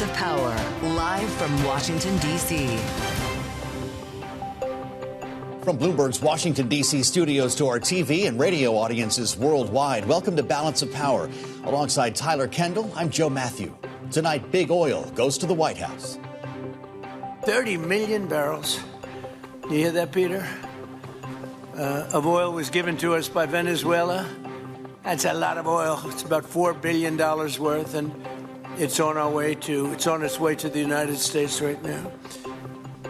of Power, live from Washington, D.C. From Bloomberg's Washington, D.C. studios to our TV and radio audiences worldwide, welcome to Balance of Power. Alongside Tyler Kendall, I'm Joe Matthew. Tonight, big oil goes to the White House. 30 million barrels. You hear that, Peter? Of oil was given to us by Venezuela. That's a lot of oil. It's about $4 billion worth, and it's on its way to the United States right now.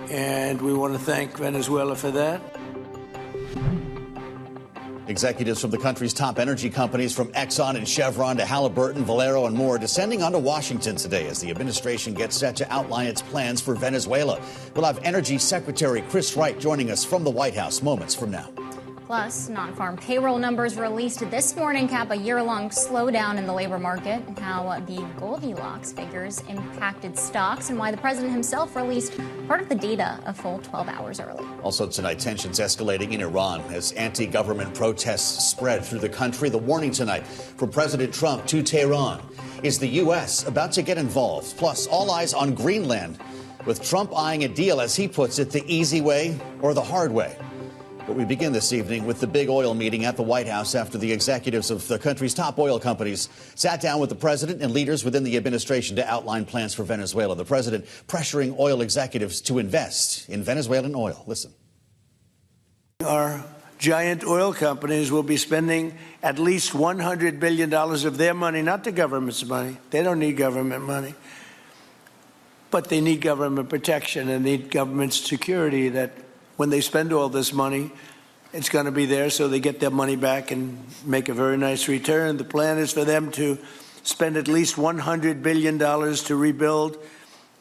And we want to thank Venezuela for that. Executives from the country's top energy companies, from Exxon and Chevron to Halliburton, Valero, and more, descending onto Washington today as the administration gets set to outline its plans for Venezuela. We'll have Energy Secretary Chris Wright joining us from the White House moments from now. Plus, non-farm payroll numbers released this morning cap a year-long slowdown in the labor market, how the Goldilocks figures impacted stocks, and why the president himself released part of the data a full 12 hours early. Also tonight, tensions escalating in Iran as anti-government protests spread through the country. The warning tonight from President Trump to Tehran. Is the U.S. about to get involved? Plus, all eyes on Greenland, with Trump eyeing a deal, as he puts it, the easy way or the hard way. But we begin this evening with the big oil meeting at the White House after the executives of the country's top oil companies sat down with the president and leaders within the administration to outline plans for Venezuela. The president pressuring oil executives to invest in Venezuelan oil. Listen. Our giant oil companies will be spending at least $100 billion of their money, not the government's money. They don't need government money. But they need government protection and need government security that when they spend all this money, it's going to be there so they get their money back and make a very nice return. The plan is for them to spend at least $100 billion to rebuild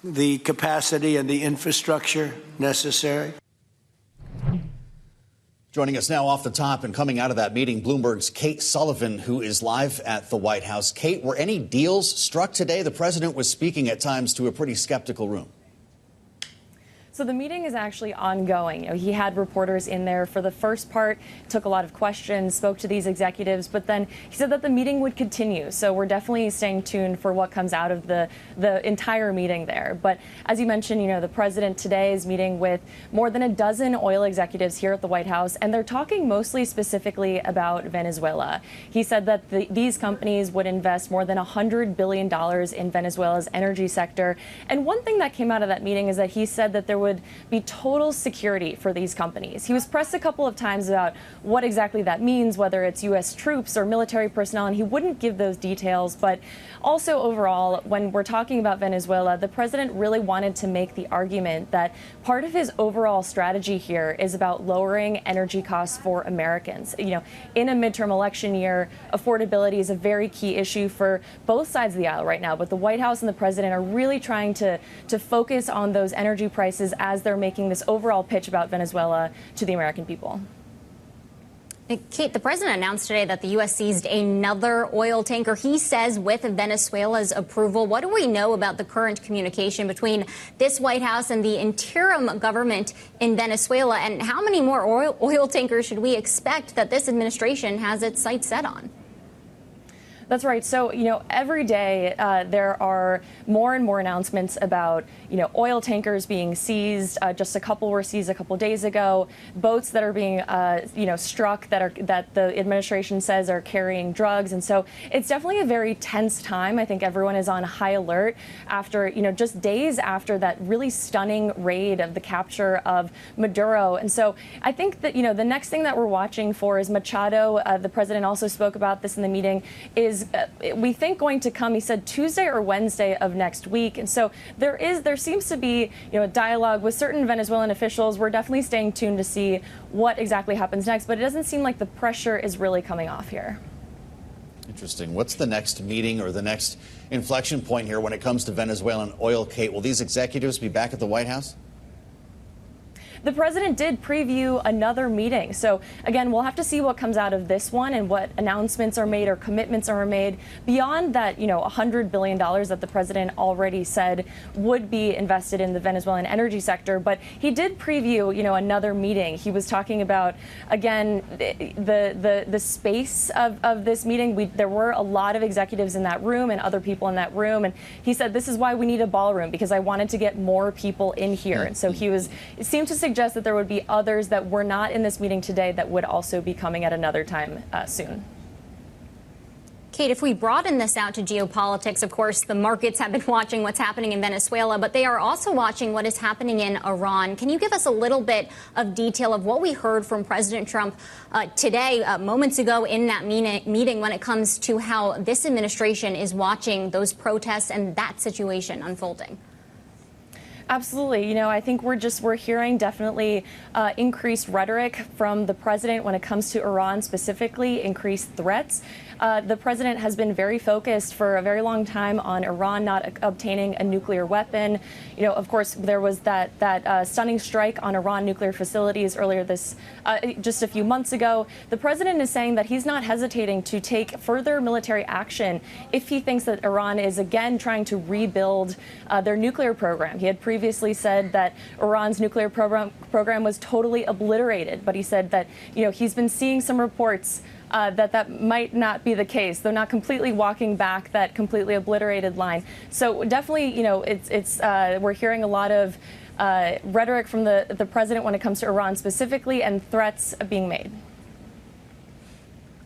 the capacity and the infrastructure necessary. Joining us now off the top and coming out of that meeting, Bloomberg's Kate Sullivan, who is live at the White House. Kate, were any deals struck today? The president was speaking at times to a pretty skeptical room. So the meeting is actually ongoing. He had reporters in there for the first part, took a lot of questions, spoke to these executives, but then he said that the meeting would continue. So we're definitely staying tuned for what comes out of the entire meeting there. But as you mentioned, the president today is meeting with more than a dozen oil executives here at the White House, and they're talking mostly specifically about Venezuela. He said that these companies would invest more than $100 billion in Venezuela's energy sector. And one thing that came out of that meeting is that he said that there would be total security for these companies. He was pressed a couple of times about what exactly that means, whether it's U.S. troops or military personnel, and he wouldn't give those details. But also overall, when we're talking about Venezuela, the president really wanted to make the argument that part of his overall strategy here is about lowering energy costs for Americans. In a midterm election year, affordability is a very key issue for both sides of the aisle right now. But the White House and the president are really trying to focus on those energy prices as they're making this overall pitch about Venezuela to the American people. Kate, the president announced today that the U.S. seized another oil tanker, he says, with Venezuela's approval. What do we know about the current communication between this White House and the interim government in Venezuela? And how many more oil tankers should we expect that this administration has its sights set on? That's right. So, every day there are more and more announcements about, oil tankers being seized. Just a couple were seized a couple days ago. Boats that are being, struck that the administration says are carrying drugs. And so it's definitely a very tense time. I think everyone is on high alert after, just days after that really stunning raid of the capture of Maduro. And so I think that, the next thing that we're watching for is Machado. The president also spoke about this in the meeting, is we think going to come, he said, Tuesday or Wednesday of next week. And so there seems to be, a dialogue with certain Venezuelan officials. We're definitely staying tuned to see what exactly happens next, but it doesn't seem like the pressure is really coming off here. Interesting. What's the next meeting or the next inflection point here when it comes to Venezuelan oil, Kate? Will these executives be back at the White House? the president did preview another meeting. So again, we'll have to see what comes out of this one and what announcements are made or commitments are made beyond that, $100 billion that the president already said would be invested in the Venezuelan energy sector. But he did preview, another meeting. He was talking about, again, the space of this meeting. There were a lot of executives in that room and other people in that room. And he said, this is why we need a ballroom, because I wanted to get more people in here. And so it seemed to suggest that there would be others that were not in this meeting today that would also be coming at another time soon. Kate, if we broaden this out to geopolitics, of course, the markets have been watching what's happening in Venezuela, but they are also watching what is happening in Iran. Can you give us a little bit of detail of what we heard from President Trump today, moments ago in that meeting, when it comes to how this administration is watching those protests and that situation unfolding? Absolutely. I think we're hearing definitely increased rhetoric from the president when it comes to Iran, specifically increased threats. The president has been very focused for a very long time on Iran not obtaining a nuclear weapon. Of course, there was that stunning strike on Iran nuclear facilities earlier just a few months ago. The president is saying that he's not hesitating to take further military action if he thinks that Iran is again trying to rebuild their nuclear program. He had previously said that Iran's nuclear program was totally obliterated, but he said that he's been seeing some reports that might not be the case. They're not completely walking back that completely obliterated line. So definitely, we're hearing a lot of rhetoric from the president when it comes to Iran specifically, and threats being made.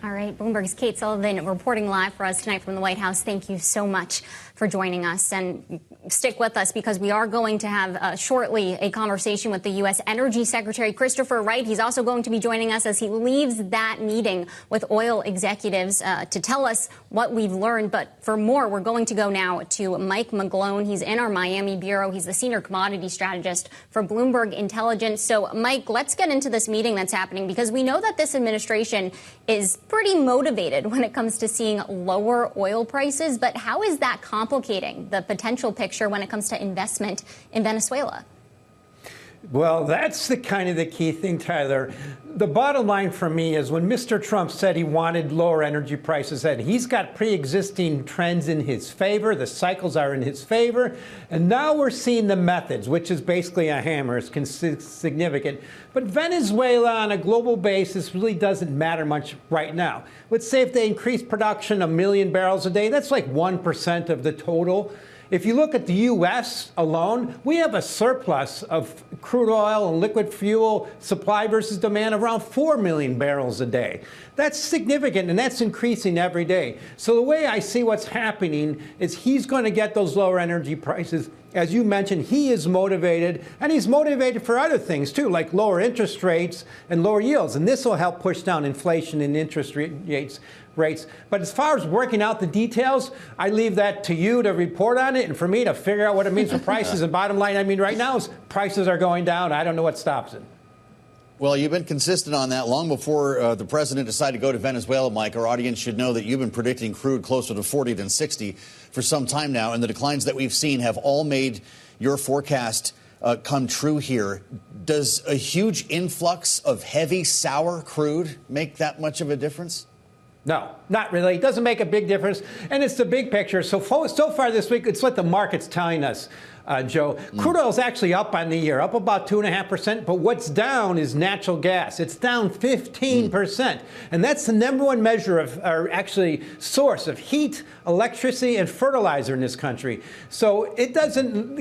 All right, Bloomberg's Kate Sullivan reporting live for us tonight from the White House. Thank you so much for joining us, and stick with us because we are going to have shortly a conversation with the U.S. Energy Secretary Chris Wright. He's also going to be joining us as he leaves that meeting with oil executives to tell us what we've learned. But for more, we're going to go now to Mike McGlone. He's in our Miami bureau. He's the senior commodity strategist for Bloomberg Intelligence. So, Mike, let's get into this meeting that's happening, because we know that this administration is pretty motivated when it comes to seeing lower oil prices. But how is that complicating the potential picture when it comes to investment in Venezuela? Well, that's the key thing, Tyler. The bottom line for me is when Mr. Trump said he wanted lower energy prices, that he's got pre-existing trends in his favor. The cycles are in his favor. And now we're seeing the methods, which is basically a hammer. It's significant. But Venezuela on a global basis really doesn't matter much right now. Let's say if they increase production 1 million barrels a day, that's like 1% of the total. If you look at the U.S. alone, we have a surplus of crude oil and liquid fuel supply versus demand of around 4 million barrels a day. That's significant, and that's increasing every day. So the way I see what's happening is he's going to get those lower energy prices. As you mentioned, he is motivated, and he's motivated for other things, too, like lower interest rates and lower yields. And this will help push down inflation and interest rates. But as far as working out the details, I leave that to you to report on it and for me to figure out what it means for prices. And bottom line, right now is prices are going down. I don't know what stops it. Well, you've been consistent on that long before the president decided to go to Venezuela, Mike. Our audience should know that you've been predicting crude closer to 40 than 60 for some time now. And the declines that we've seen have all made your forecast come true here. Does a huge influx of heavy, sour crude make that much of a difference? No, not really. It doesn't make a big difference. And it's the big picture. So far this week, it's what the market's telling us, Joe. Crude oil is actually up on the year, up about 2.5%. But what's down is natural gas. It's down 15%. And that's the number one measure of, or actually source of heat, electricity, and fertilizer in this country. So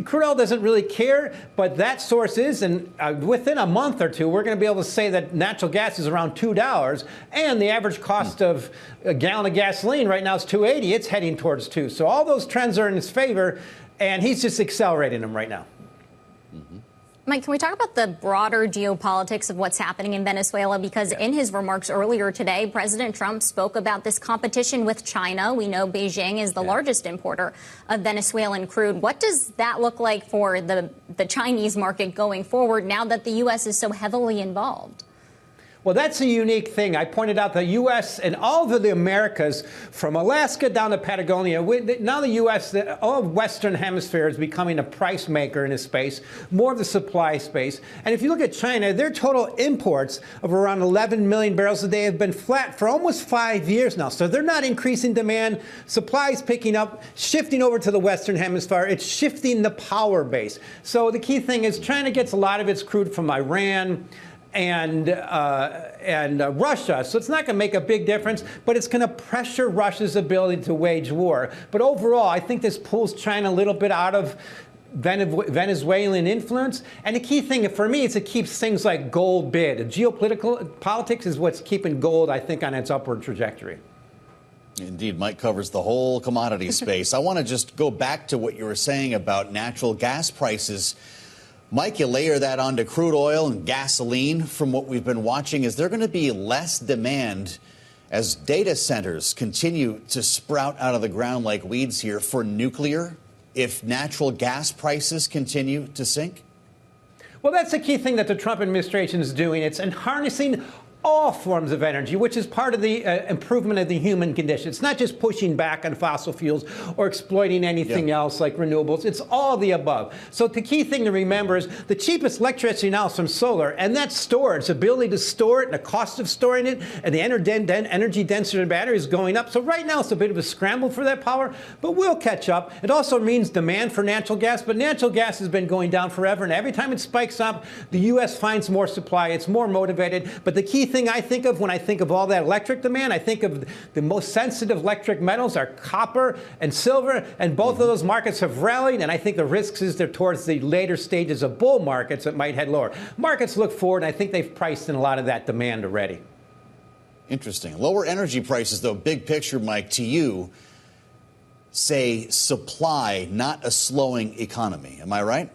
crude oil doesn't really care, but that source is. And within a month or two, we're going to be able to say that natural gas is around $2. And the average cost of a gallon of gasoline right now is $2.80. It's heading towards $2. So all those trends are in his favor. And he's just accelerating them right now. Mike, can we talk about the broader geopolitics of what's happening in Venezuela? Because in his remarks earlier today, President Trump spoke about this competition with China. We know Beijing is the largest importer of Venezuelan crude. What does that look like for the Chinese market going forward now that the U.S. is so heavily involved? Well, that's a unique thing. I pointed out the U.S. and all of the Americas, from Alaska down to Patagonia, now the U.S., all of Western Hemisphere is becoming a price maker in this space, more of the supply space. And if you look at China, their total imports of around 11 million barrels a day have been flat for almost 5 years now. So they're not increasing demand. Supply is picking up, shifting over to the Western Hemisphere. It's shifting the power base. So the key thing is China gets a lot of its crude from Iran and Russia. So it's not going to make a big difference, but it's going to pressure Russia's ability to wage war. But overall, I think this pulls China a little bit out of Venezuelan influence. And the key thing for me is it keeps things like gold bid. Geopolitical politics is what's keeping gold, I think, on its upward trajectory. Indeed, Mike covers the whole commodity space. I want to just go back to what you were saying about natural gas prices. Mike, you layer that onto crude oil and gasoline from what we've been watching. Is there going to be less demand as data centers continue to sprout out of the ground like weeds here for nuclear if natural gas prices continue to sink? Well, that's the key thing that the Trump administration is doing. It's harnessing all forms of energy, which is part of the improvement of the human condition. It's not just pushing back on fossil fuels or exploiting anything else like renewables. It's all the above. So the key thing to remember is the cheapest electricity now is from solar, and that's storage. The ability to store it and the cost of storing it and the energy density of the battery is going up. So right now it's a bit of a scramble for that power, but we'll catch up. It also means demand for natural gas, but natural gas has been going down forever, and every time it spikes up, the U.S. finds more supply. It's more motivated. But the key thing I think of when I think of all that electric demand, I think of the most sensitive electric metals are copper and silver, and both of those markets have rallied, and I think the risks is they're towards the later stages of bull markets that might head lower. Markets look forward, and I think they've priced in a lot of that demand already. Interesting. Lower energy prices, though, big picture, Mike, to you, say supply, not a slowing economy. Am I right?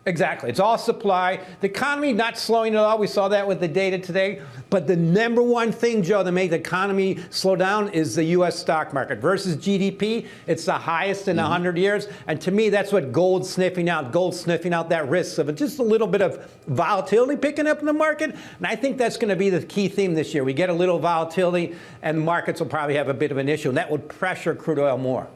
Exactly. It's all supply. The economy not slowing at all. We saw that with the data today. But the number one thing, Joe, to make the economy slow down is the U.S. stock market versus GDP. It's the highest in 100 years. And to me, that's what gold's sniffing out. Gold's sniffing out that risk of just a little bit of volatility picking up in the market. And I think that's going to be the key theme this year. We get a little volatility, and markets will probably have a bit of an issue. And that would pressure crude oil more.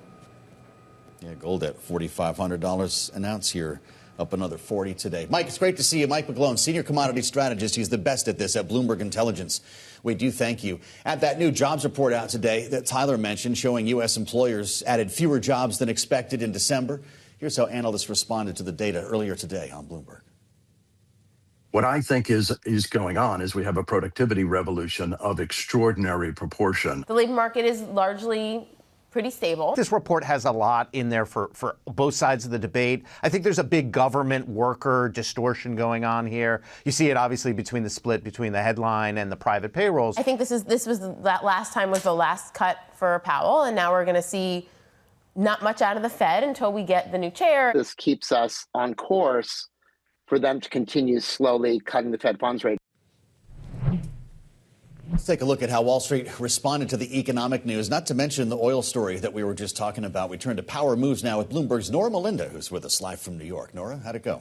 Yeah, gold at $4,500 an ounce here. Up another 40 today. Mike, it's great to see you. Mike McGlone, senior commodity strategist. He's the best at this at Bloomberg Intelligence. We do thank you. At that new jobs report out today that Tyler mentioned, showing U.S. employers added fewer jobs than expected in December. Here's how analysts responded to the data earlier today on Bloomberg. What I think is going on is we have a productivity revolution of extraordinary proportion. The labor market is largely pretty stable. This report has a lot in there for both sides of the debate. I think there's a big government worker distortion going on here. You see it obviously between the split between the headline and the private payrolls. I think that last time was the last cut for Powell, and now we're going to see not much out of the Fed until we get the new chair. This keeps us on course for them to continue slowly cutting the Fed funds rate. Let's take a look at how Wall Street responded to the economic news, not to mention the oil story that we were just talking about. We turn to Power Moves now with Bloomberg's Nora Melinda, who's with us live from New York. Nora, how'd it go?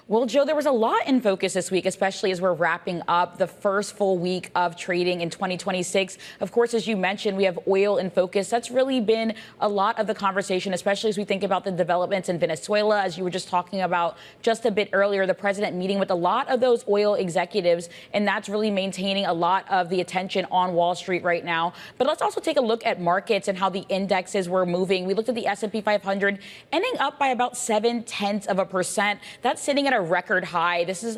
Well, Joe, there was a lot in focus this week, especially as we're wrapping up the first full week of trading in 2026. Of course, as you mentioned, we have oil in focus. That's really been a lot of the conversation, especially as we think about the developments in Venezuela, as you were just talking about just a bit earlier, the president meeting with a lot of those oil executives, and that's really maintaining a lot of the attention on Wall Street right now. But let's also take a look at markets and how the indexes were moving. We looked at the S&P 500 ending up by about 0.7%. That's sitting at a record high. This is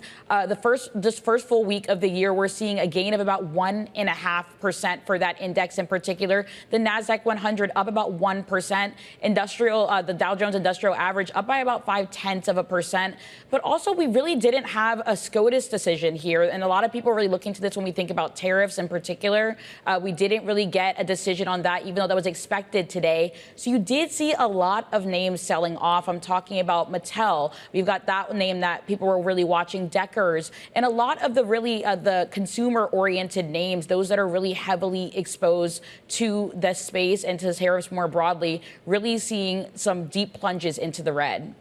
this first full week of the year. We're seeing a gain of about 1.5% for that index in particular. The Nasdaq 100 up about 1%. The Dow Jones Industrial Average up by about 0.5%. But also, we really didn't have a SCOTUS decision here, and a lot of people are really looking to this when we think about tariffs in particular. We didn't really get a decision on that, even though that was expected today. So you did see a lot of names selling off. I'm talking about Mattel. We've got that name that people were really watching, Deckers, and a lot of the really the consumer-oriented names, those that are really heavily exposed to the space and to tariffs more broadly, really seeing some deep plunges into the red.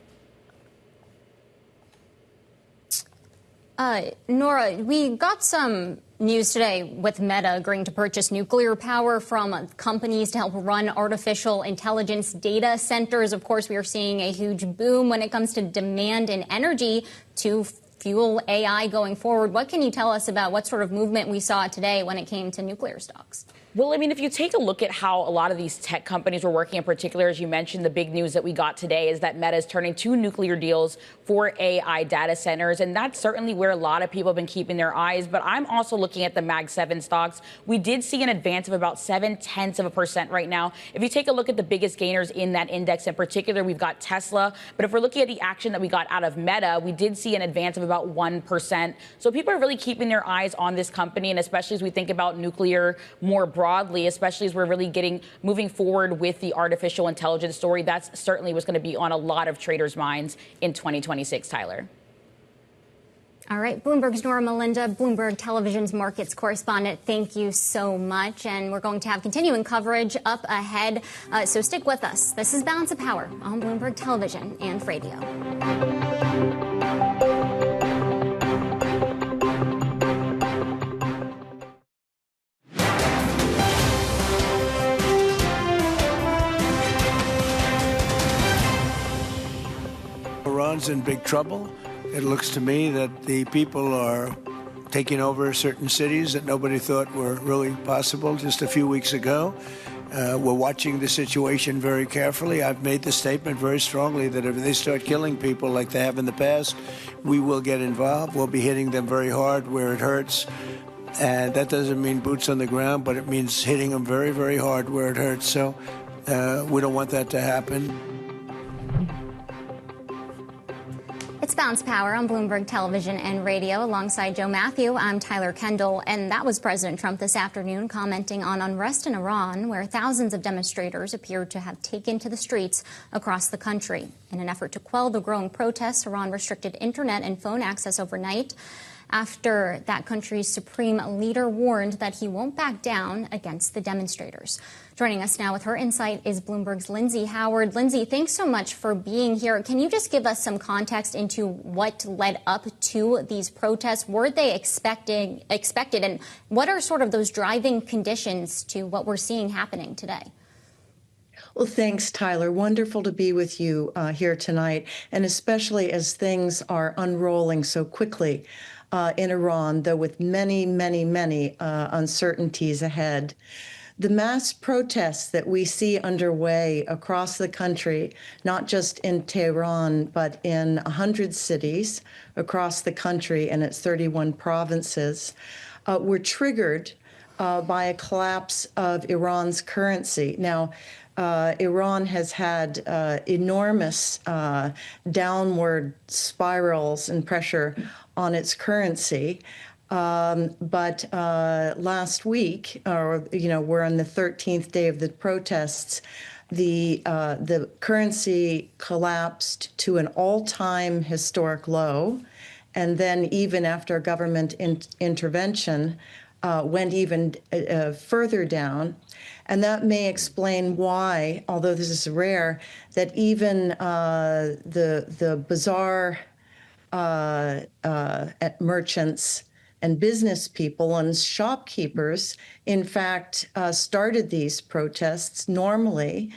Nora, we got some news today with Meta agreeing to purchase nuclear power from companies to help run artificial intelligence data centers. Of course, we are seeing a huge boom when it comes to demand in energy to fuel AI going forward. What can you tell us about what sort of movement we saw today when it came to nuclear stocks? Well, I mean, if you take a look at how a lot of these tech companies were working, in particular, as you mentioned, the big news that we got today is that Meta is turning 2 nuclear deals for AI data centers. And that's certainly where a lot of people have been keeping their eyes. But I'm also looking at the Mag 7 stocks. We did see an advance of about 0.7% right now. If you take a look at the biggest gainers in that index in particular, we've got Tesla. But if we're looking at the action that we got out of Meta, we did see an advance of about 1%. So people are really keeping their eyes on this company. And especially as we think about nuclear more broadly, especially as we're really moving forward with the artificial intelligence story, that's certainly what's going to be on a lot of traders' minds in 2026, Tyler. All right, Bloomberg's Nora Melinda, Bloomberg Television's markets correspondent, thank you so much. And we're going to have continuing coverage up ahead, so stick with us. This is Balance of Power on Bloomberg Television and Radio. Iran's in big trouble. It looks to me that the people are taking over certain cities that nobody thought were really possible just a few weeks ago. We're watching the situation very carefully. I've made the statement very strongly that if they start killing people like they have in the past, we will get involved. We'll be hitting them very hard where it hurts. And that doesn't mean boots on the ground, but it means hitting them very, very hard where it hurts. So we don't want that to happen. It's Balance Power on Bloomberg Television and Radio. Alongside Joe Matthew, I'm Tyler Kendall. And that was President Trump this afternoon commenting on unrest in Iran, where thousands of demonstrators appeared to have taken to the streets across the country. In an effort to quell the growing protests, Iran restricted internet and phone access overnight after that country's supreme leader warned that he won't back down against the demonstrators. Joining us now with her insight is Bloomberg's Lyndsay Howard. Lyndsay, thanks so much for being here. Can you just give us some context into what led up to these protests? Were they expected, and what are sort of those driving conditions to what we're seeing happening today? Well, thanks, Tyler. Wonderful to be with you here tonight, and especially as things are unrolling so quickly in Iran, though with many, many, many uncertainties ahead. The mass protests that we see underway across the country, not just in Tehran, but in 100 cities across the country and its 31 provinces, were triggered by a collapse of Iran's currency. Now, Iran has had enormous downward spirals and pressure on its currency. But last week, we're on the 13th day of the protests, the currency collapsed to an all-time historic low. And then even after government intervention, went even further down. And that may explain why, although this is rare, that even the bizarre merchants and business people and shopkeepers, in fact, started these protests normally.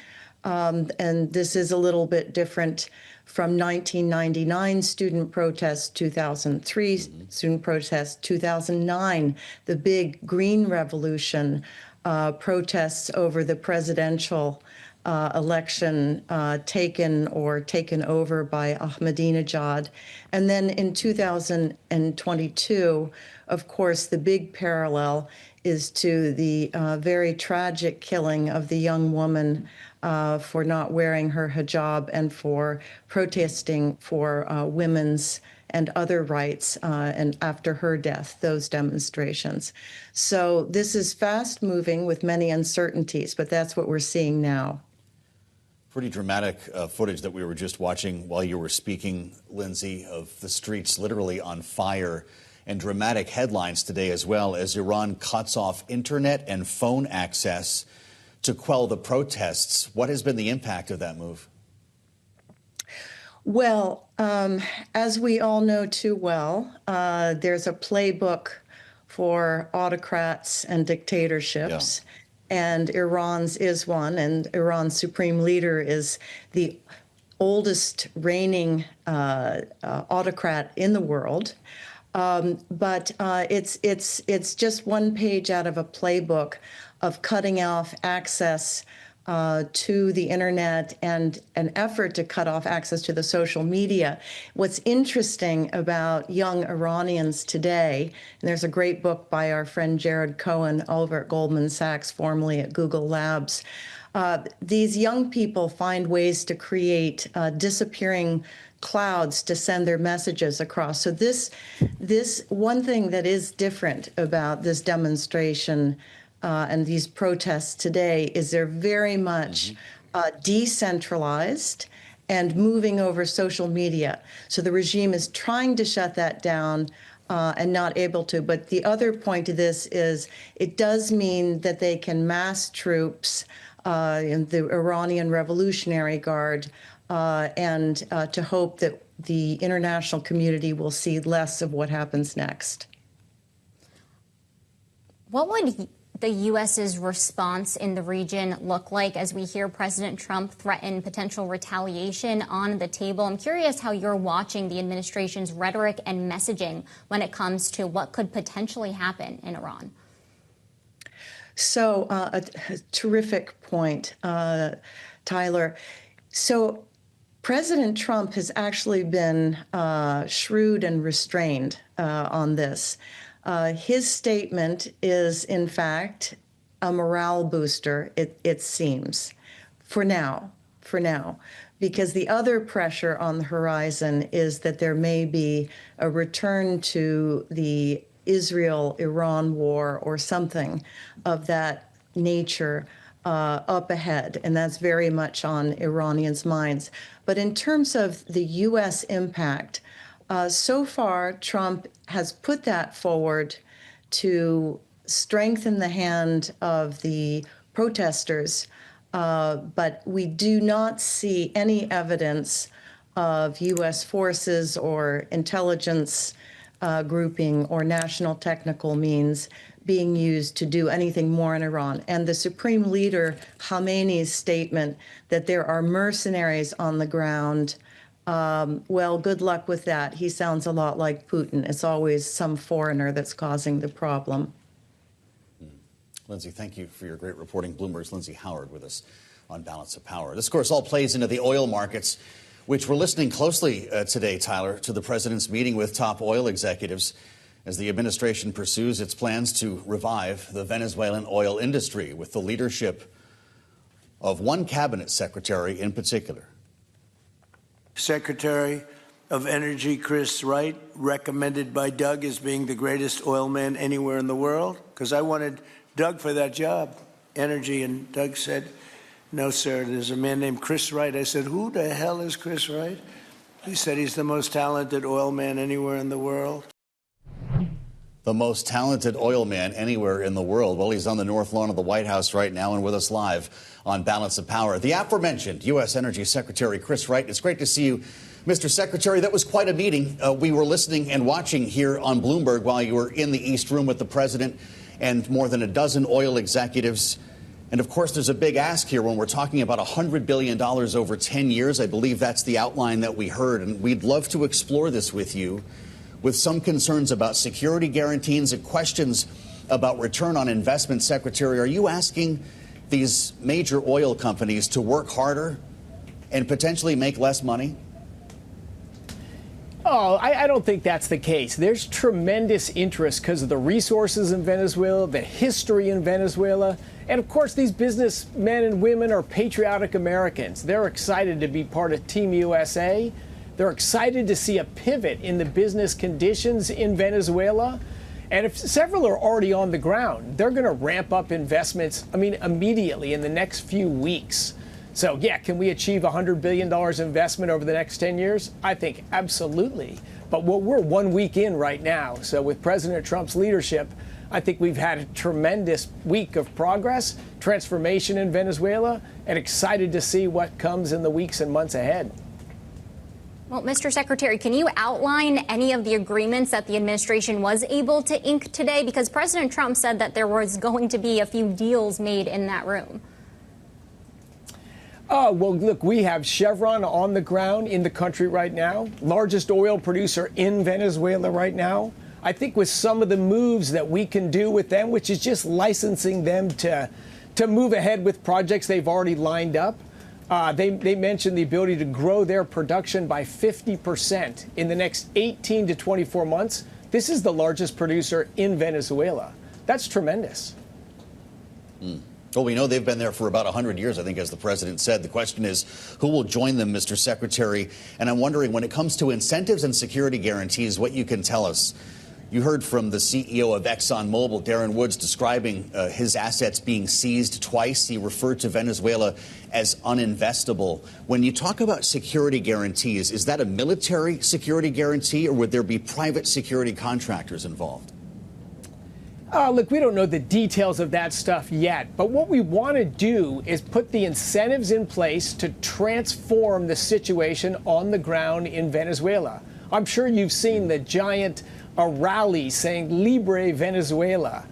And this is a little bit different from 1999 student protests, 2003 student protests, 2009, the big Green Revolution protests over the presidential election taken over by Ahmadinejad. And then in 2022, of course, the big parallel is to the very tragic killing of the young woman for not wearing her hijab and for protesting for women's and other rights, and after her death, those demonstrations. So this is fast moving with many uncertainties, but that's what we're seeing now. Pretty dramatic footage that we were just watching while you were speaking, Lyndsay, of the streets literally on fire, and dramatic headlines today as well as Iran cuts off internet and phone access to quell the protests. What has been the impact of that move? Well, as we all know too well, there's a playbook for autocrats and dictatorships, and Iran's is one, and Iran's supreme leader is the oldest reigning autocrat in the world. But it's just one page out of a playbook of cutting off access to the internet and an effort to cut off access to the social media. What's interesting about young Iranians today, and there's a great book by our friend Jared Cohen over at Goldman Sachs, formerly at Google Labs. These young people find ways to create disappearing clouds to send their messages across. So this one thing that is different about this demonstration and these protests today is they're very much decentralized and moving over social media. So the regime is trying to shut that down and not able to. But the other point to this is it does mean that they can mass troops in the Iranian Revolutionary Guard and to hope that the international community will see less of what happens next. What would the U.S.'s response in the region look like as we hear President Trump threaten potential retaliation on the table? I'm curious how you're watching the administration's rhetoric and messaging when it comes to what could potentially happen in Iran. So a terrific point, Tyler. So President Trump has actually been shrewd and restrained on this. His statement is, in fact, a morale booster, it seems, for now, because the other pressure on the horizon is that there may be a return to the Israel-Iran war or something of that nature up ahead, and that's very much on Iranians' minds. But in terms of the U.S. impact, so far, Trump has put that forward to strengthen the hand of the protesters, but we do not see any evidence of U.S. forces or intelligence grouping or national technical means being used to do anything more in Iran. And the Supreme Leader Khamenei's statement that there are mercenaries on the ground, well, good luck with that. He sounds a lot like Putin. It's always some foreigner that's causing the problem. Lyndsay, thank you for your great reporting. Bloomberg's Lyndsay Howard with us on Balance of Power. This, of course, all plays into the oil markets, which we're listening closely today, Tyler, to the president's meeting with top oil executives as the administration pursues its plans to revive the Venezuelan oil industry with the leadership of one cabinet secretary in particular. Secretary of Energy Chris Wright, recommended by Doug as being the greatest oil man anywhere in the world, because I wanted Doug for that job, energy, and Doug said, no, sir, there's a man named Chris Wright. I said, who the hell is Chris Wright? He said he's the most talented oil man anywhere in the world. The most talented oil man anywhere in the world. Well, he's on the North Lawn of the White House right now and with us live on Balance of Power. The aforementioned U.S. Energy Secretary Chris Wright. It's great to see you, Mr. Secretary. That was quite a meeting. We were listening and watching here on Bloomberg while you were in the East Room with the president and more than a dozen oil executives. And, of course, there's a big ask here when we're talking about $100 billion over 10 years. I believe that's the outline that we heard. And we'd love to explore this with you, with some concerns about security guarantees and questions about return on investment. Secretary, are you asking these major oil companies to work harder and potentially make less money? Oh, I don't think that's the case. There's tremendous interest because of the resources in Venezuela, the history in Venezuela. And of course, these businessmen and women are patriotic Americans. They're excited to be part of Team USA. They're excited to see a pivot in the business conditions in Venezuela. And if several are already on the ground, they're going to ramp up investments, immediately in the next few weeks. So, yeah, can we achieve $100 billion investment over the next 10 years? I think absolutely. But we're 1 week in right now. So with President Trump's leadership, I think we've had a tremendous week of progress, transformation in Venezuela, and excited to see what comes in the weeks and months ahead. Well, Mr. Secretary, can you outline any of the agreements that the administration was able to ink today? Because President Trump said that there was going to be a few deals made in that room. Well, look, we have Chevron on the ground in the country right now, largest oil producer in Venezuela right now. I think with some of the moves that we can do with them, which is just licensing them to move ahead with projects they've already lined up. They mentioned the ability to grow their production by 50% in the next 18 to 24 months. This is the largest producer in Venezuela. That's tremendous. Well, we know they've been there for about 100 years, I think, as the president said. The question is, who will join them, Mr. Secretary? And I'm wondering, when it comes to incentives and security guarantees, what you can tell us. You heard from the CEO of ExxonMobil, Darren Woods, describing his assets being seized twice. He referred to Venezuela as uninvestable. When you talk about security guarantees, is that a military security guarantee, or would there be private security contractors involved? Look, we don't know the details of that stuff yet, but what we want to do is put the incentives in place to transform the situation on the ground in Venezuela. I'm sure you've seen the giant rally saying Libre Venezuela.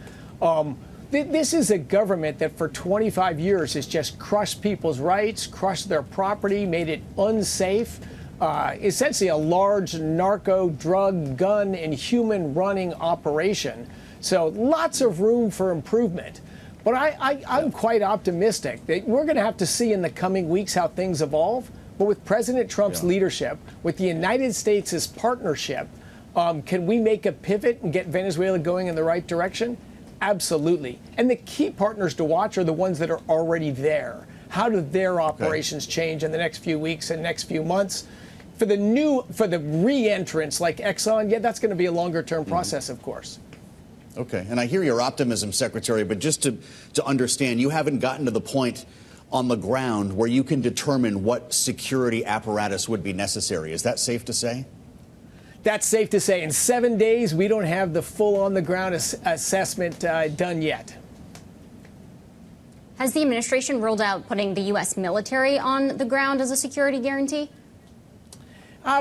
This is a government that for 25 years has just crushed people's rights, crushed their property, made it unsafe. Essentially a large narco, drug, gun, and human running operation. So lots of room for improvement. But I'm quite optimistic that we're going to have to see in the coming weeks how things evolve. But with President Trump's leadership, with the United States' partnership, can we make a pivot and get Venezuela going in the right direction? Absolutely. And the key partners to watch are the ones that are already there. How do their operations change in the next few weeks and next few months? For the re-entrants like Exxon, yeah, that's going to be a longer-term process, of course. Okay, and I hear your optimism, Secretary, but just to understand, you haven't gotten to the point on the ground where you can determine what security apparatus would be necessary. Is that safe to say? That's safe to say. In 7 days, we don't have the full on-the-ground assessment done yet. Has the administration ruled out putting the U.S. military on the ground as a security guarantee?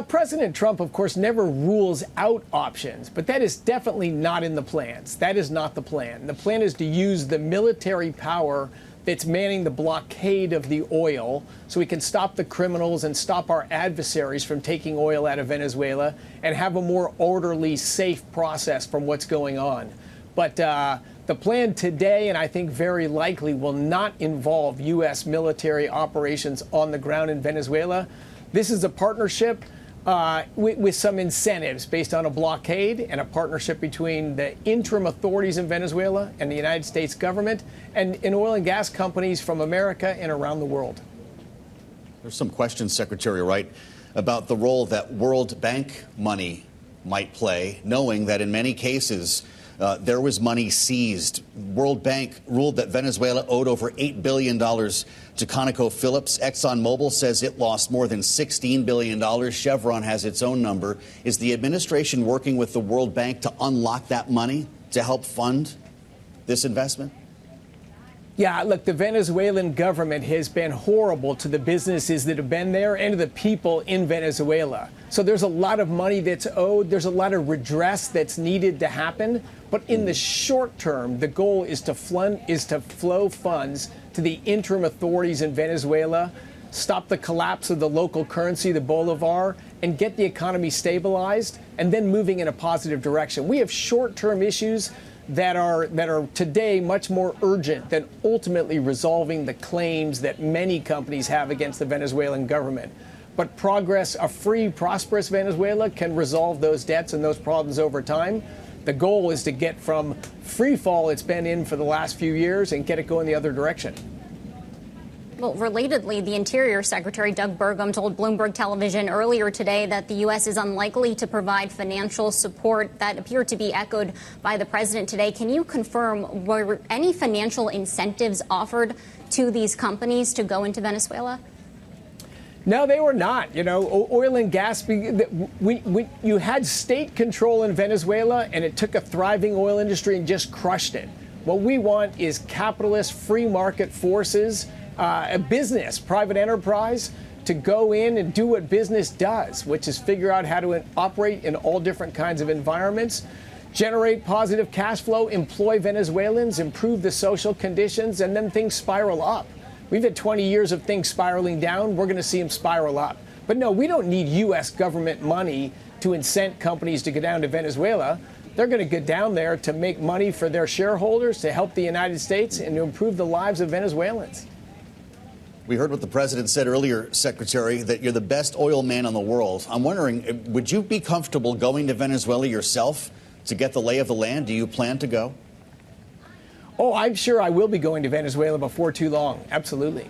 President Trump, of course, never rules out options, but that is definitely not in the plans. That is not the plan. The plan is to use the military power that's manning the blockade of the oil so we can stop the criminals and stop our adversaries from taking oil out of Venezuela and have a more orderly, safe process from what's going on. But the plan today, and I think very likely, will not involve U.S. military operations on the ground in Venezuela. This is a partnership with some incentives based on a blockade and a partnership between the interim authorities in Venezuela and the United States government and oil and gas companies from America and around the world. There's some questions, Secretary Wright, about the role that World Bank money might play, knowing that in many cases there was money seized. World Bank ruled that Venezuela owed over $8 billion to ConocoPhillips. ExxonMobil says it lost more than $16 billion. Chevron has its own number. Is the administration working with the World Bank to unlock that money to help fund this investment? Yeah, look, the Venezuelan government has been horrible to the businesses that have been there and to the people in Venezuela. So there's a lot of money that's owed. There's a lot of redress that's needed to happen. But in the short term, the goal is to flow funds to the interim authorities in Venezuela, stop the collapse of the local currency, the bolivar, and get the economy stabilized and then moving in a positive direction. We have short-term issues that are today much more urgent than ultimately resolving the claims that many companies have against the Venezuelan government. But progress, a free, prosperous Venezuela can resolve those debts and those problems over time. The goal is to get from free fall it's been in for the last few years and get it going the other direction. Well, relatedly, the Interior Secretary Doug Burgum told Bloomberg Television earlier today that the U.S. is unlikely to provide financial support. That appeared to be echoed by the president today. Can you confirm, were any financial incentives offered to these companies to go into Venezuela? No, they were not. You know, oil and gas, you had state control in Venezuela, and it took a thriving oil industry and just crushed it. What we want is capitalist, free market forces, a business, private enterprise, to go in and do what business does, which is figure out how to operate in all different kinds of environments, generate positive cash flow, employ Venezuelans, improve the social conditions, and then things spiral up. We've had 20 years of things spiraling down. We're going to see them spiral up. But no, we don't need U.S. government money to incent companies to go down to Venezuela. They're going to get down there to make money for their shareholders, to help the United States, and to improve the lives of Venezuelans. We heard what the president said earlier, Secretary, that you're the best oil man in the world. I'm wondering, would you be comfortable going to Venezuela yourself to get the lay of the land? Do you plan to go? Oh, I'm sure I will be going to Venezuela before too long. Absolutely.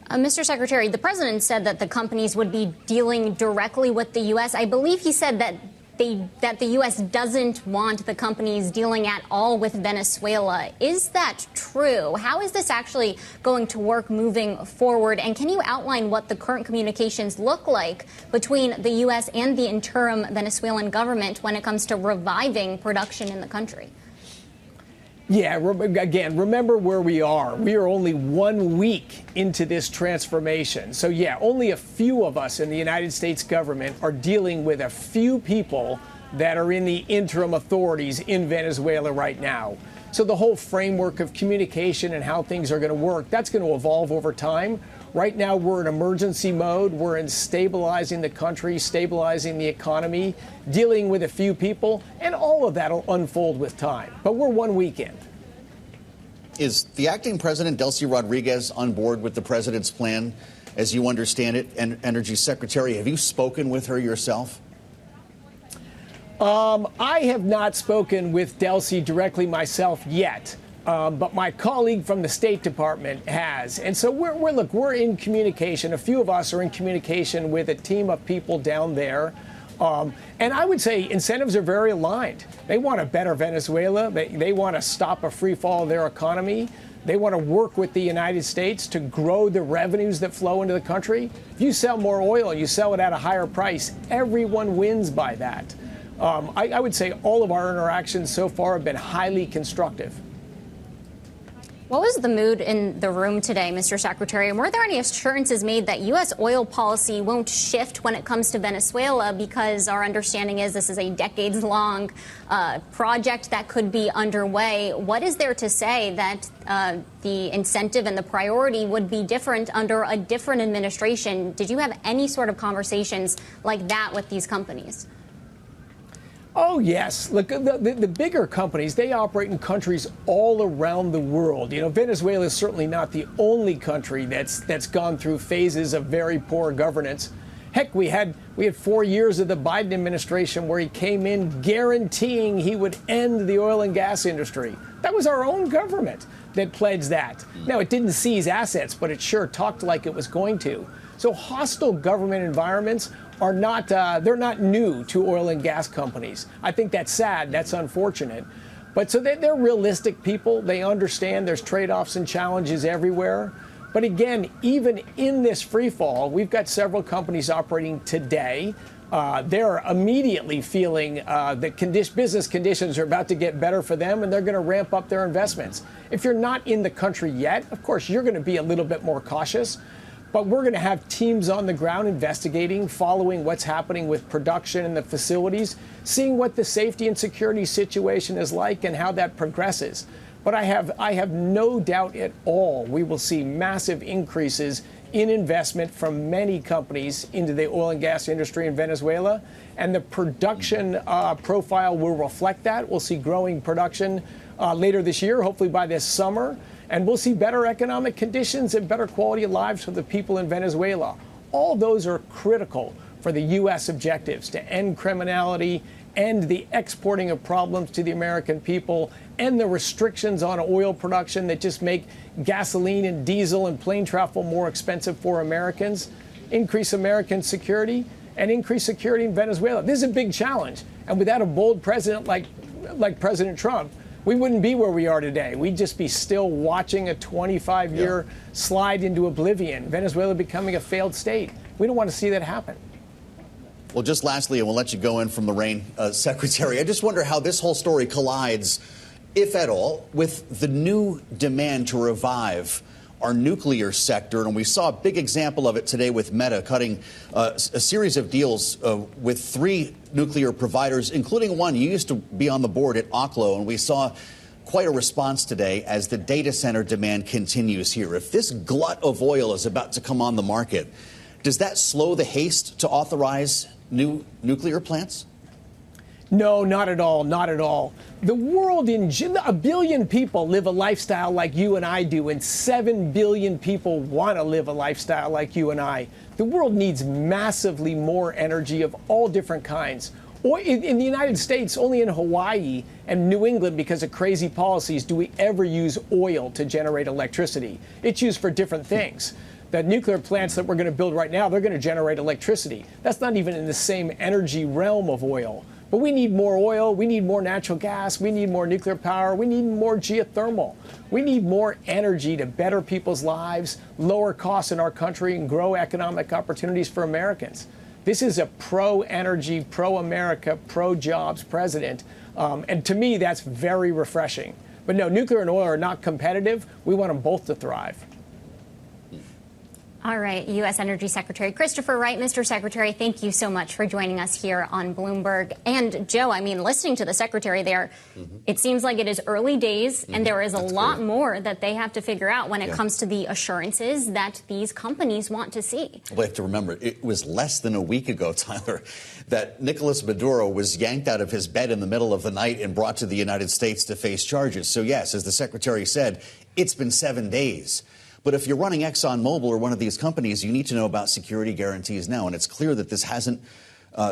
Mr. Secretary, the president said that the companies would be dealing directly with the U.S. I believe he said that the U.S. doesn't want the companies dealing at all with Venezuela. Is that true? How is this actually going to work moving forward? And can you outline what the current communications look like between the U.S. and the interim Venezuelan government when it comes to reviving production in the country? Yeah, again, remember where we are. We are only 1 week into this transformation. So, yeah, only a few of us in the United States government are dealing with a few people that are in the interim authorities in Venezuela right now. So the whole framework of communication and how things are going to work, that's going to evolve over time. Right now, we're in emergency mode. We're in stabilizing the country, stabilizing the economy, dealing with a few people, and all of that will unfold with time. But we're 1 week in. Is the acting president, Delcy Rodriguez, on board with the president's plan, as you understand it? And Energy Secretary, have you spoken with her yourself? I have not spoken with Delcy directly myself yet. But my colleague from the State Department has. And so we're in communication. A few of us are in communication with a team of people down there. And I would say incentives are very aligned. They want a better Venezuela. They want to stop a free fall of their economy. They want to work with the United States to grow the revenues that flow into the country. If you sell more oil, you sell it at a higher price. Everyone wins by that. I would say all of our interactions so far have been highly constructive. What was the mood in the room today, Mr. Secretary? And were there any assurances made that U.S. oil policy won't shift when it comes to Venezuela? Because our understanding is this is a decades-long project that could be underway. What is there to say that the incentive and the priority would be different under a different administration? Did you have any sort of conversations like that with these companies? Oh, yes. Look, the bigger companies, they operate in countries all around the world. You know, Venezuela is certainly not the only country that's gone through phases of very poor governance. Heck, we had 4 years of the Biden administration where he came in guaranteeing he would end the oil and gas industry. That was our own government that pledged that. Now, it didn't seize assets, but it sure talked like it was going to. So hostile government environments are not, they're not new to oil and gas companies. I think that's sad. That's unfortunate. But so they're realistic people. They understand there's trade-offs and challenges everywhere. But again, even in this free fall, we've got several companies operating today. They're immediately feeling that business conditions are about to get better for them, and they're going to ramp up their investments. If you're not in the country yet, of course, you're going to be a little bit more cautious. But we're going to have teams on the ground investigating, following what's happening with production in the facilities, seeing what the safety and security situation is like and how that progresses. But I have no doubt at all we will see massive increases in investment from many companies into the oil and gas industry in Venezuela. And the production profile will reflect that. We'll see growing production later this year, hopefully by this summer. And we'll see better economic conditions and better quality of lives for the people in Venezuela. All those are critical for the U.S. objectives to end criminality, end the exporting of problems to the American people, end the restrictions on oil production that just make gasoline and diesel and plane travel more expensive for Americans, increase American security, and increase security in Venezuela. This is a big challenge. And without a bold president like President Trump, we wouldn't be where we are today. We'd just be still watching a 25-year slide into oblivion, Venezuela becoming a failed state. We don't want to see that happen. Well, just lastly, and we'll let you go in from the rain, Secretary, I just wonder how this whole story collides, if at all, with the new demand to revive our nuclear sector. And we saw a big example of it today with Meta cutting a series of deals with 3 nuclear providers, including one you used to be on the board at Oklo. And we saw quite a response today as the data center demand continues here. If this glut of oil is about to come on the market, does that slow the haste to authorize new nuclear plants? No, not at all. Not at all. The world a billion people live a lifestyle like you and I do, and 7 billion people want to live a lifestyle like you and I. The world needs massively more energy of all different kinds. Or in the United States, only in Hawaii and New England, because of crazy policies, do we ever use oil to generate electricity. It's used for different things. The nuclear plants that we're going to build right now, they're going to generate electricity. That's not even in the same energy realm of oil. But we need more oil, we need more natural gas, we need more nuclear power, we need more geothermal. We need more energy to better people's lives, lower costs in our country, and grow economic opportunities for Americans. This is a pro-energy, pro-America, pro-jobs president. And to me, that's very refreshing. But no, nuclear and oil are not competitive. We want them both to thrive. All right, U.S. Energy Secretary Christopher Wright. Mr. Secretary, thank you so much for joining us here on Bloomberg. And Joe, I mean, listening to the Secretary there, it seems like it is early days, and there is a lot more that they have to figure out when it comes to the assurances that these companies want to see. We have to remember, it was less than a week ago, Tyler, that Nicolas Maduro was yanked out of his bed in the middle of the night and brought to the United States to face charges. So yes, as the Secretary said, it's been 7 days. But if you're running ExxonMobil or one of these companies, you need to know about security guarantees now. And it's clear that this hasn't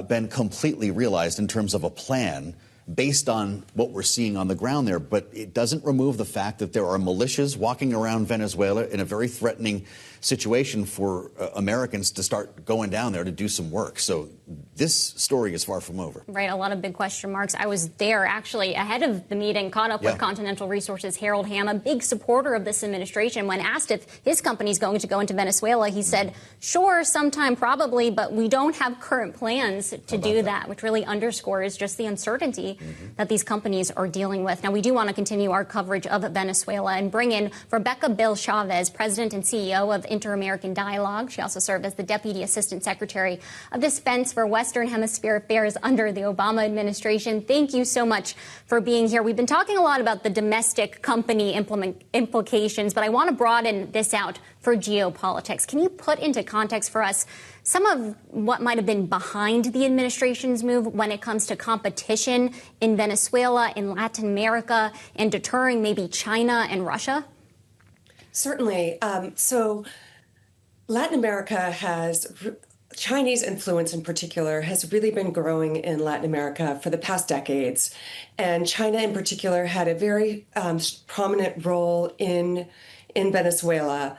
been completely realized in terms of a plan based on what we're seeing on the ground there. But it doesn't remove the fact that there are militias walking around Venezuela in a very threatening situation for Americans to start going down there to do some work. So this story is far from over. Right. A lot of big question marks. I was there actually ahead of the meeting, caught up with Continental Resources' Harold Hamm, a big supporter of this administration. When asked if his company is going to go into Venezuela, he said, sure, sometime probably, but we don't have current plans to do that, which really underscores just the uncertainty that these companies are dealing with. Now, we do want to continue our coverage of Venezuela and bring in Rebecca Bill Chavez, President and CEO of Inter-American Dialogue. She also served as the Deputy Assistant Secretary of Defense for Western Hemisphere Affairs under the Obama administration. Thank you so much for being here. We've been talking a lot about the domestic company implications, but I want to broaden this out for geopolitics. Can you put into context for us some of what might have been behind the administration's move when it comes to competition in Venezuela, in Latin America, and deterring maybe China and Russia? Certainly. So Latin America has, Chinese influence in particular, has really been growing in Latin America for the past decades. And China in particular had a very prominent role in Venezuela,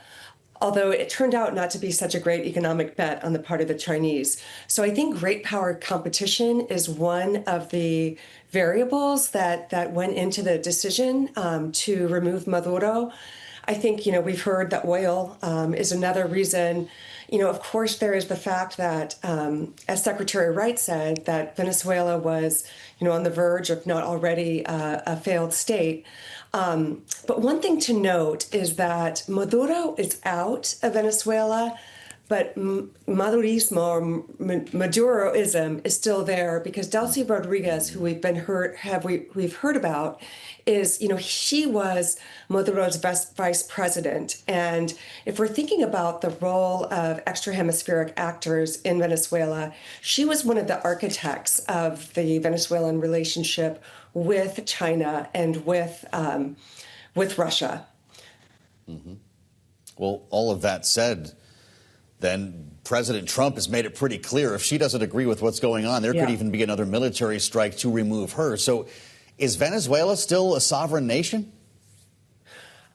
although it turned out not to be such a great economic bet on the part of the Chinese. So I think great power competition is one of the variables that went into the decision to remove Maduro. I think, we've heard that oil is another reason. Of course, there is the fact that, as Secretary Wright said, that Venezuela was, on the verge of not already a failed state. But one thing to note is that Maduro is out of Venezuela, but Madurismo or Maduroism is still there because Delcy Rodriguez, who we've heard about, is, she was Maduro's vice president. And if we're thinking about the role of extra-hemispheric actors in Venezuela, she was one of the architects of the Venezuelan relationship with China and with Russia. Well, all of that said, then President Trump has made it pretty clear if she doesn't agree with what's going on, there could even be another military strike to remove her. So is Venezuela still a sovereign nation?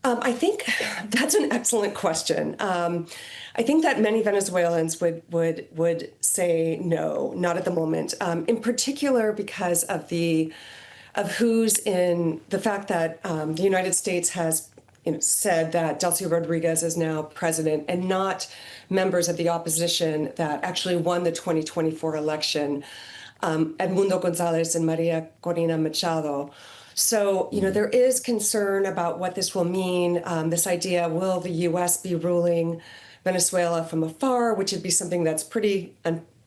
I think that's an excellent question. I think that many Venezuelans would say no, not at the moment, in particular because of who's in the fact that the United States has said that Delcy Rodriguez is now president and not members of the opposition that actually won the 2024 election, Edmundo Gonzalez and Maria Corina Machado. So, there is concern about what this will mean. This idea, will the U.S. be ruling Venezuela from afar, which would be something that's pretty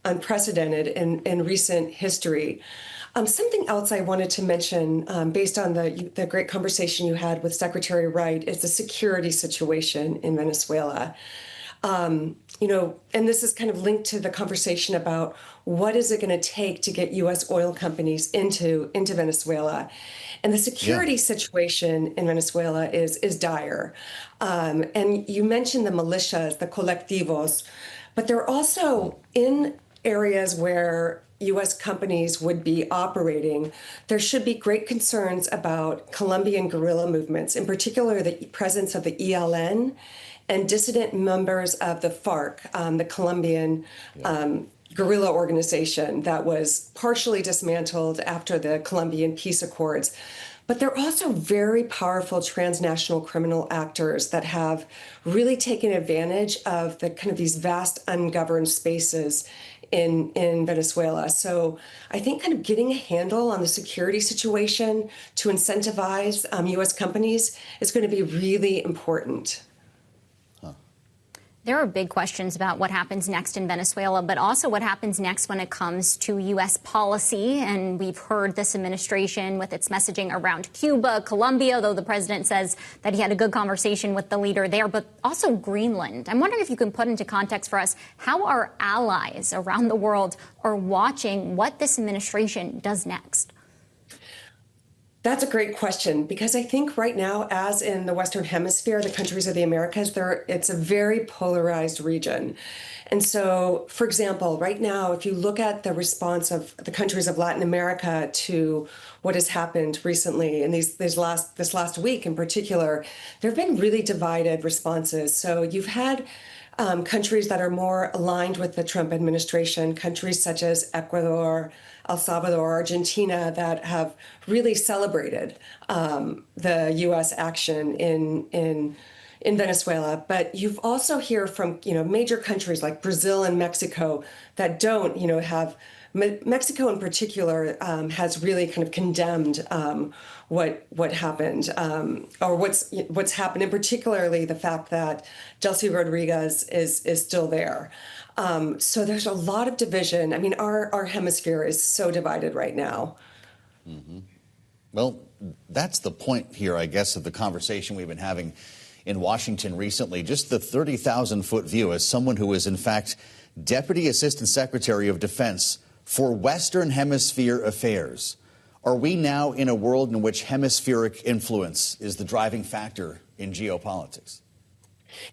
unprecedented in recent history. Something else I wanted to mention, based on the great conversation you had with Secretary Wright, is the security situation in Venezuela. And this is kind of linked to the conversation about what is it going to take to get U.S. oil companies into Venezuela. And the security situation in Venezuela is dire. And you mentioned the militias, the colectivos, but they're also in areas where U.S. companies would be operating. There should be great concerns about Colombian guerrilla movements, in particular the presence of the ELN and dissident members of the FARC, the Colombian guerrilla organization that was partially dismantled after the Colombian peace accords. But they're also very powerful transnational criminal actors that have really taken advantage of the kind of these vast ungoverned spaces in Venezuela. So I think kind of getting a handle on the security situation to incentivize U.S. companies is going to be really important. There are big questions about what happens next in Venezuela, but also what happens next when it comes to U.S. policy. And we've heard this administration with its messaging around Cuba, Colombia, though the president says that he had a good conversation with the leader there, but also Greenland. I'm wondering if you can put into context for us how our allies around the world are watching what this administration does next. That's a great question, because I think right now, as in the Western Hemisphere, the countries of the Americas, it's a very polarized region. And so, for example, right now, if you look at the response of the countries of Latin America to what has happened recently, and this last week in particular, there have been really divided responses. So you've had countries that are more aligned with the Trump administration, countries such as Ecuador, El Salvador, Argentina, that have really celebrated the U.S. action in Venezuela. But you've also hear from major countries like Brazil and Mexico that don't have. Mexico in particular has really kind of condemned what happened, or what's happened, and particularly the fact that Delcy Rodriguez is still there. So there's a lot of division. I mean, our hemisphere is so divided right now. Mm-hmm. Well, that's the point here, I guess, of the conversation we've been having in Washington recently. Just the 30,000-foot view as someone who is, in fact, Deputy Assistant Secretary of Defense for Western Hemisphere affairs. Are we now in a world in which hemispheric influence is the driving factor in geopolitics?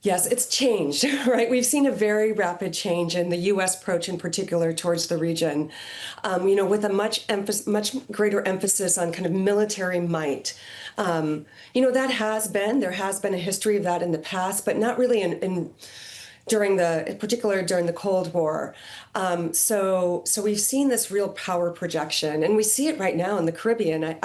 Yes, it's changed, right? We've seen a very rapid change in the U.S. approach in particular towards the region, with a much greater emphasis on kind of military might. There has been a history of that in the past, but not really in particular during the Cold War. So we've seen this real power projection, and we see it right now in the Caribbean.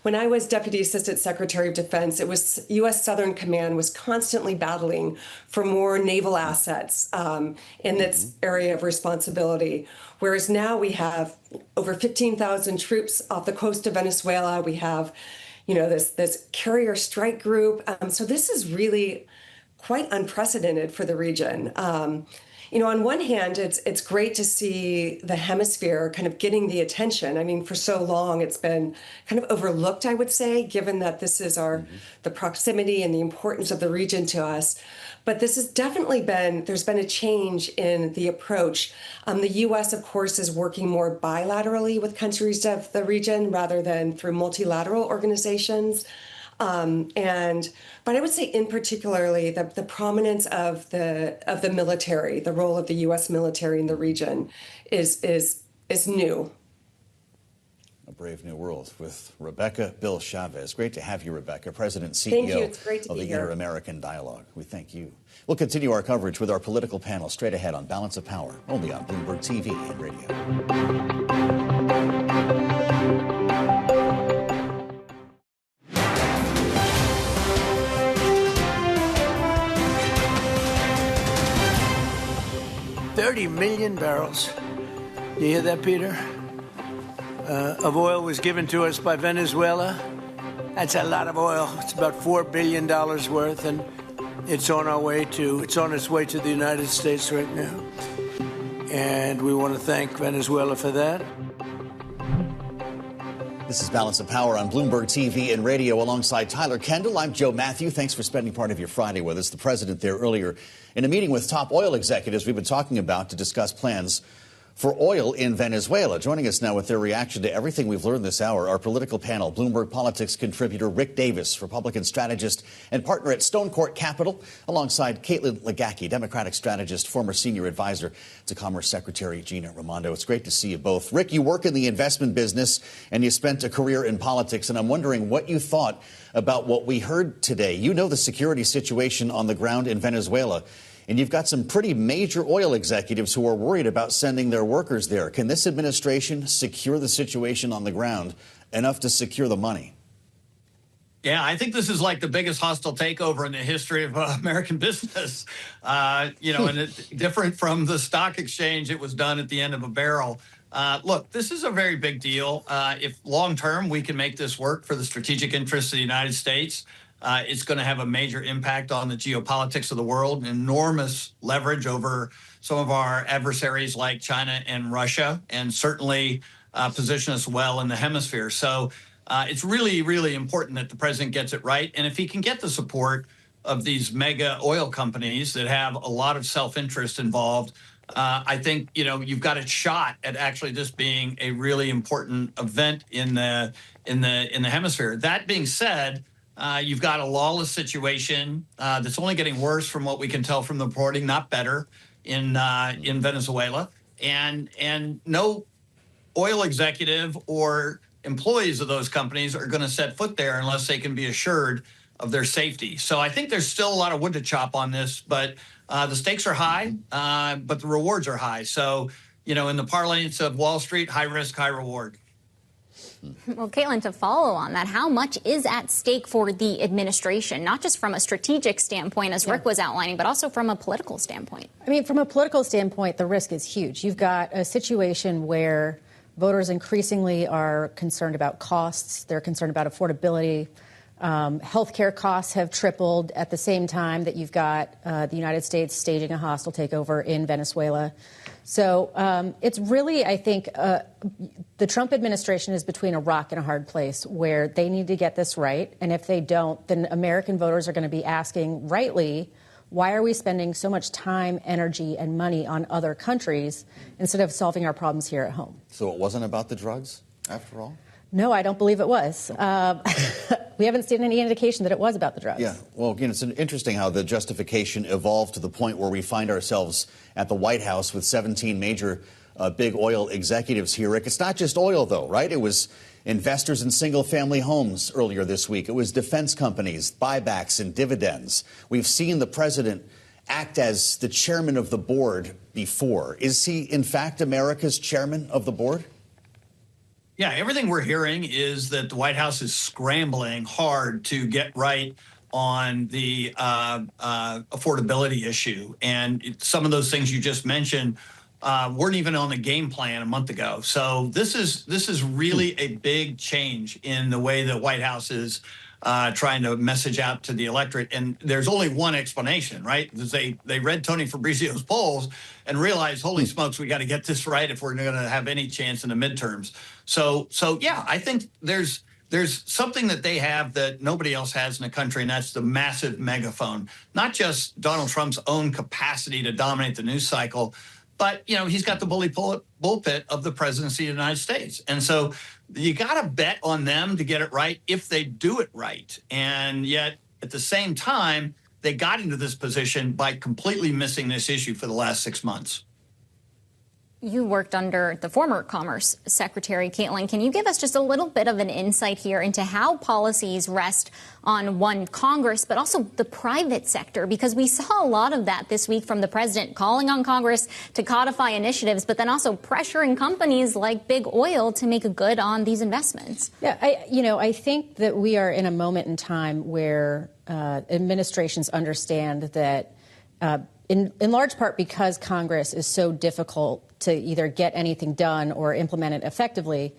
When I was Deputy Assistant Secretary of Defense, it was U.S. Southern Command was constantly battling for more naval assets in its area of responsibility. Whereas now we have over 15,000 troops off the coast of Venezuela. We have, this carrier strike group. So this is really quite unprecedented for the region. On one hand, it's great to see the hemisphere kind of getting the attention. I mean, for so long, it's been kind of overlooked, I would say, given that this is the proximity and the importance of the region to us. But this has definitely there's been a change in the approach. The U.S., of course, is working more bilaterally with countries of the region rather than through multilateral organizations. But I would say, in particularly, the prominence of the military, the role of the U.S. military in the region, is new. A brave new world with Rebecca Bill Chavez. Great to have you, Rebecca, President and Thank you. CEO It's great to of be the here. Inter-American Dialogue. We thank you. We'll continue our coverage with our political panel straight ahead on Balance of Power, only on Bloomberg TV and radio. $30 million barrels. You hear that, Peter? Of oil was given to us by Venezuela That's a lot of oil. It's about $4 billion worth, and it's on its way to the United States right now. And we want to thank Venezuela for that. This is Balance of Power on Bloomberg TV and radio alongside Tyler Kendall. I'm Joe Matthew. Thanks for spending part of your Friday with us. The president there earlier in a meeting with top oil executives we've been talking about to discuss plans for oil in Venezuela. Joining us now with their reaction to everything we've learned this hour, our political panel, Bloomberg Politics contributor Rick Davis, Republican strategist and partner at Stone Court Capital, alongside Caitlin Legacki, Democratic strategist, former senior advisor to Commerce Secretary Gina Raimondo. It's great to see you both. Rick, you work in the investment business and you spent a career in politics, and I'm wondering what you thought about what we heard today. You know the security situation on the ground in Venezuela, and you've got some pretty major oil executives who are worried about sending their workers there. Can this administration secure the situation on the ground enough to secure the money? Yeah, I think this is like the biggest hostile takeover in the history of American business. And it's different from the stock exchange. It was done at the end of a barrel. Look, this is a very big deal. If long term we can make this work for the strategic interests of the United States, it's going to have a major impact on the geopolitics of the world, enormous leverage over some of our adversaries like China and Russia, and certainly position us well in the hemisphere. So it's really, really important that the president gets it right. And if he can get the support of these mega oil companies that have a lot of self-interest involved, I think, you've got a shot at actually this being a really important event in the hemisphere. That being said, you've got a lawless situation that's only getting worse from what we can tell from the reporting, not better in Venezuela, and no oil executive or employees of those companies are going to set foot there unless they can be assured of their safety. So I think there's still a lot of wood to chop on this, but the stakes are high, but the rewards are high. So, in the parlance of Wall Street, high risk, high reward. Well, Caitlin, to follow on that, how much is at stake for the administration, not just from a strategic standpoint, as Rick was outlining, but also from a political standpoint? I mean, from a political standpoint, the risk is huge. You've got a situation where voters increasingly are concerned about costs. They're concerned about affordability. Healthcare costs have tripled at the same time that you've got the United States staging a hostile takeover in Venezuela. So it's really, I think, the Trump administration is between a rock and a hard place where they need to get this right. And if they don't, then American voters are going to be asking, rightly, why are we spending so much time, energy, and money on other countries instead of solving our problems here at home? So it wasn't about the drugs, after all? No, I don't believe it was. We haven't seen any indication that it was about the drugs. Yeah, well, it's interesting how the justification evolved to the point where we find ourselves at the White House with 17 major big oil executives here. Rick, it's not just oil, though, right? It was investors in single-family homes earlier this week. It was defense companies, buybacks and dividends. We've seen the president act as the chairman of the board before. Is he, in fact, America's chairman of the board? Yeah, everything we're hearing is that the White House is scrambling hard to get right on the affordability issue. And some of those things you just mentioned weren't even on the game plan a month ago. So this is really a big change in the way the White House is trying to message out to the electorate. And there's only one explanation, right? They read Tony Fabrizio's polls and realized, holy smokes, we got to get this right if we're going to have any chance in the midterms. So yeah, I think there's something that they have that nobody else has in the country, and that's the massive megaphone. Not just Donald Trump's own capacity to dominate the news cycle, but, he's got the bully pulpit of the presidency of the United States. And so you got to bet on them to get it right if they do it right. And yet, at the same time, they got into this position by completely missing this issue for the last 6 months. You worked under the former Commerce Secretary, Caitlin. Can you give us just a little bit of an insight here into how policies rest on one Congress, but also the private sector? Because we saw a lot of that this week from the president calling on Congress to codify initiatives, but then also pressuring companies like big oil to make good on these investments. Yeah, I think that we are in a moment in time where administrations understand that in large part because Congress is so difficult to either get anything done or implement it effectively,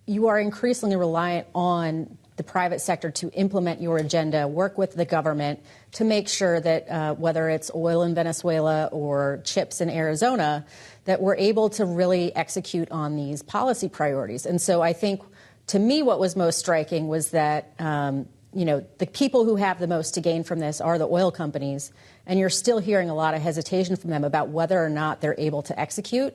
you are increasingly reliant on the private sector to implement your agenda, work with the government to make sure that whether it's oil in Venezuela or chips in Arizona, that we're able to really execute on these policy priorities. And so I think, to me, what was most striking was that, the people who have the most to gain from this are the oil companies, and you're still hearing a lot of hesitation from them about whether or not they're able to execute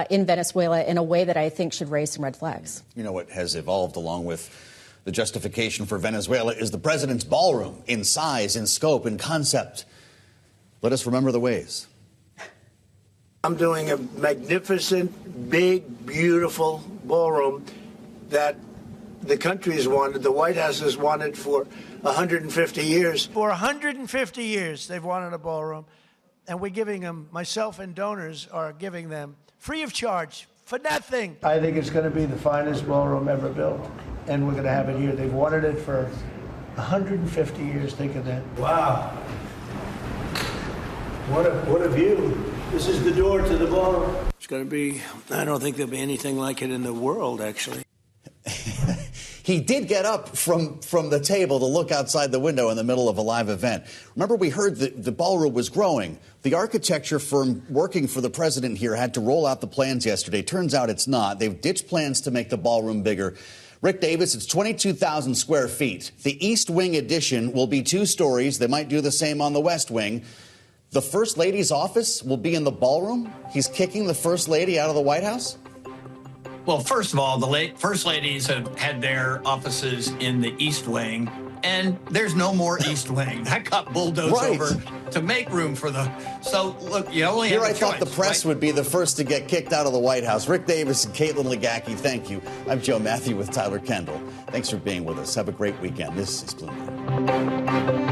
in Venezuela in a way that I think should raise some red flags. You know what has evolved along with the justification for Venezuela is the president's ballroom in size, in scope, in concept. Let us remember the ways. I'm doing a magnificent, big, beautiful ballroom that the country has wanted, the White House has wanted for 150 years. For 150 years, they've wanted a ballroom, and we're giving them, myself and donors are giving them, free of charge, for nothing. I think it's going to be the finest ballroom ever built, and we're going to have it here. They've wanted it for 150 years, think of that. Wow. What a view. This is the door to the ballroom. It's going to be, I don't think there'll be anything like it in the world, actually. He did get up from the table to look outside the window in the middle of a live event. Remember, we heard that the ballroom was growing. The architecture firm working for the president here had to roll out the plans yesterday. Turns out it's not. They've ditched plans to make the ballroom bigger. Rick Davis, it's 22,000 square feet. The East Wing addition will be 2 stories. They might do the same on the West Wing. The First Lady's office will be in the ballroom. He's kicking the First Lady out of the White House? Well, first of all, the First Ladies have had their offices in the East Wing, and there's no more East Wing. That got bulldozed over to make room for the... So, look, you only have a choice. Here I thought the press would be the first to get kicked out of the White House. Rick Davis and Caitlin Legacki, thank you. I'm Joe Matthew with Tyler Kendall. Thanks for being with us. Have a great weekend. This is Bloomberg.